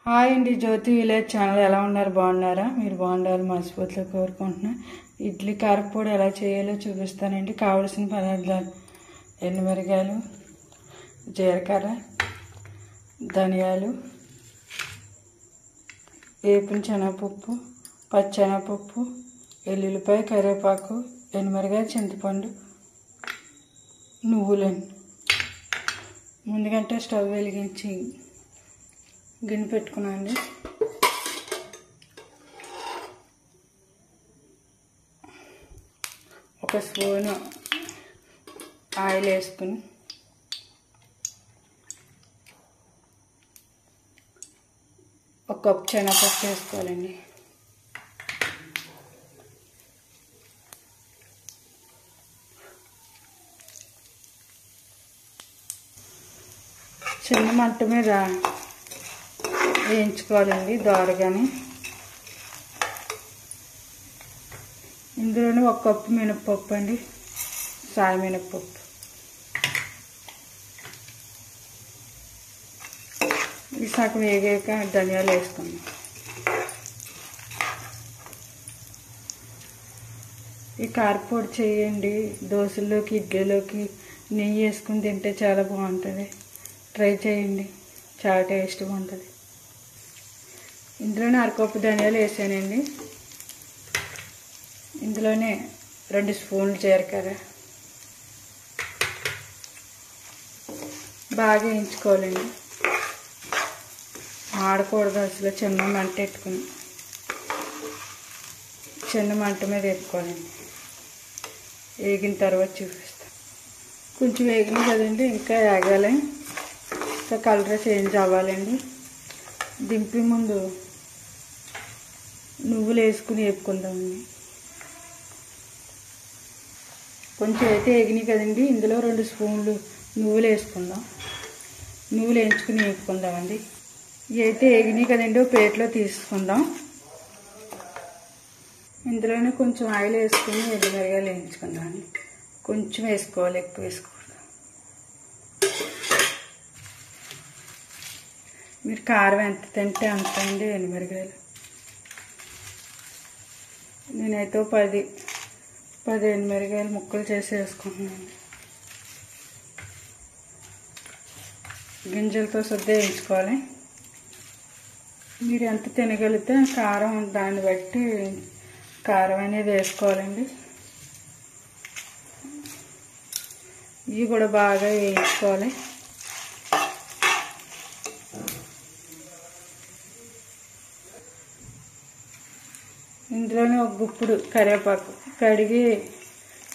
Hi అండి, జ్యోతి village channel ఎలా ఉన్నారు? బాగున్నారా? మీరు బాగుండాలి మనస్ఫూర్తిగా కోరుకుంటున్నా. ఇడ్లీ కారపొడి ఎలా చేయాలో చూపిస్తానండి. కావలసిన పదార్థాలు: ఎండుమిరగాయలు, జీలకర్ర, ధనియాలు, వేపిన శనగపప్పు, పచ్చెనగపప్పు, ఎల్లుల్లిపాయ, కరివేపాకు, ఎండుమిరగాయ, చింతపండు, నువ్వులండి. ముందుకంటే స్టవ్ వెలిగించి గిన్నె పెట్టుకున్నాండి. ఒక స్పూను ఆయిల్ వేసుకుని ఒక కప్పు శనగపప్పు వేసుకోవాలండి. చిన్న మంట మీద వేయించుకోవాలండి దోరగానే. ఇందులోనే ఒక కప్పు మినపప్పు అండి, సాయి మినపప్పు. ఈ సగం వేగాక ధనియాలు వేసుకున్నాం. ఈ కారపొడి చేయండి, దోశల్లోకి ఇడ్లీలోకి నెయ్యి వేసుకుని తింటే చాలా బాగుంటుంది. ట్రై చేయండి, చాలా టేస్ట్గా ఉంటుంది. ఇందులోనే అరకప్పు ధనియాలు వేసానండి. ఇందులోనే 2 స్పూన్లు జీలకర్ర బాగా వేయించుకోవాలండి. ఆడకూడదు అసలు. చిన్న మంట పెట్టుకుని చిన్న మంట మీద వేసుకోవాలండి. వేగిన తర్వాత చూపిస్తాను. కొంచెం వేగిన కదండి, ఇంకా వేగాలి, ఇంకా కలర్ చేంజ్ అవ్వాలండి. దింపి ముందు నువ్వులు వేసుకుని వేపుకుందామండి. కొంచెం అయితే వేగినాయి కదండి, ఇందులో 2 స్పూన్లు నువ్వులు వేసుకుందాం. నువ్వులు వేయించుకుని వేపుకుందామండి. ఇవి అయితే వేగినాయి కదండి, ఒక ప్లేట్లో తీసుకుందాం. ఇందులోనే కొంచెం ఆయిల్ వేసుకుని ఎండుమిరగాయలు వేయించుకుందామండి. కొంచెం వేసుకోవాలి, ఎక్కువ వేసుకోవాలి. మీరు కారం ఎంత తింటే అంత అండి ఎండుమిరగాయలు. నేనైతే 10 ఎండుమిరగాయలు ముక్కలు చేసి వేసుకుంటున్నాను. గింజలతో సర్ది వేయించుకోవాలి. మీరు ఎంత తినగలిగితే కారం దాన్ని బట్టి కారం అనేది వేసుకోవాలండి. ఇవి కూడా బాగా వేయించుకోవాలి. ఇందులోనే ఒక గుప్పుడు కరివేపాకు, కడిగి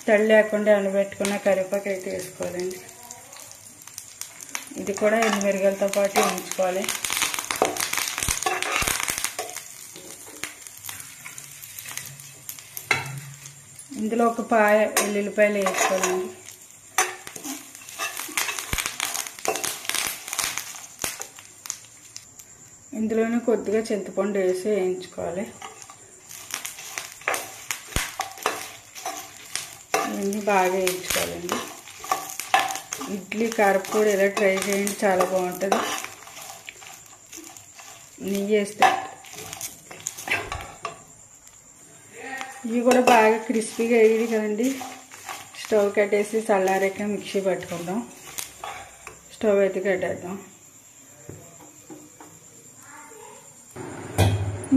తడి లేకుండా ఎండబెట్టుకున్న కరివేపాకు అయితే వేసుకోవాలండి. ఇది కూడా ఎండుమిరగాయలతో పాటు వేయించుకోవాలి. ఇందులో ఒక పాయ ఎల్లుల్లిపాయలు వేసుకోవాలండి. ఇందులోనే కొద్దిగా చింతపండు వేసి వేయించుకోవాలి. ఇవన్నీ బాగా వేయించుకోవాలండి. ఇడ్లీ కారపొడి ఇలా ట్రై చేయండి, చాలా బాగుంటుంది. నెయ్యి వేస్తే ఇవి కూడా బాగా క్రిస్పీగా వేయాలి కదండి. స్టవ్ కట్టేసి చల్లారాక మిక్సీ పట్టుకుందాం. స్టవ్ అయితే కట్టేద్దాం.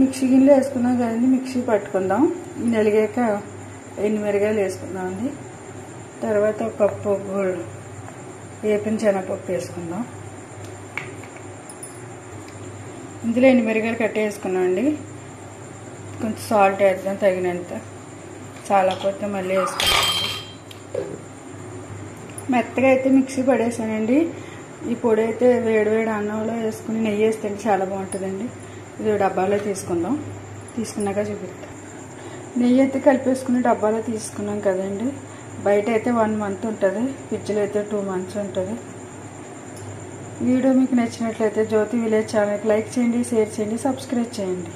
మిక్సీ గిన్నెలో వేసుకున్నాం కదండి, మిక్సీ పట్టుకుందాం. నలిగాక ఎండుమిరగాయలు వేసుకుందామండి. తర్వాత ఒక కప్పు వేపిన శనగపప్పు వేసుకుందాం. ఇందులో ఎండుమిరగాయలు కట్టేసుకున్నామండి. కొంచెం సాల్ట్ వేద్దాం తగినంత. చాలా కొత్త మళ్ళీ వేసుకుందామండి. మెత్తగా అయితే మిక్సీ పడేసానండి. ఈ పొడి అయితే వేడివేడి అన్నంలో వేసుకుని నెయ్యి వేస్తే చాలా బాగుంటుందండి. ఇది డబ్బాలో తీసుకుందాం. తీసుకున్నాక చూపిస్తాం. నెయ్యి అయితే కలిపేసుకుని డబ్బాలో తీసుకున్నాం కదండి. బయట అయితే 1 మంత్ ఉంటుంది, ఫ్రిడ్జ్లో అయితే 2 మంత్స్ ఉంటుంది. వీడియో మీకు నచ్చినట్లయితే జ్యోతి విలేజ్ ఛానల్కి లైక్ చేయండి, షేర్ చేయండి, సబ్స్క్రైబ్ చేయండి.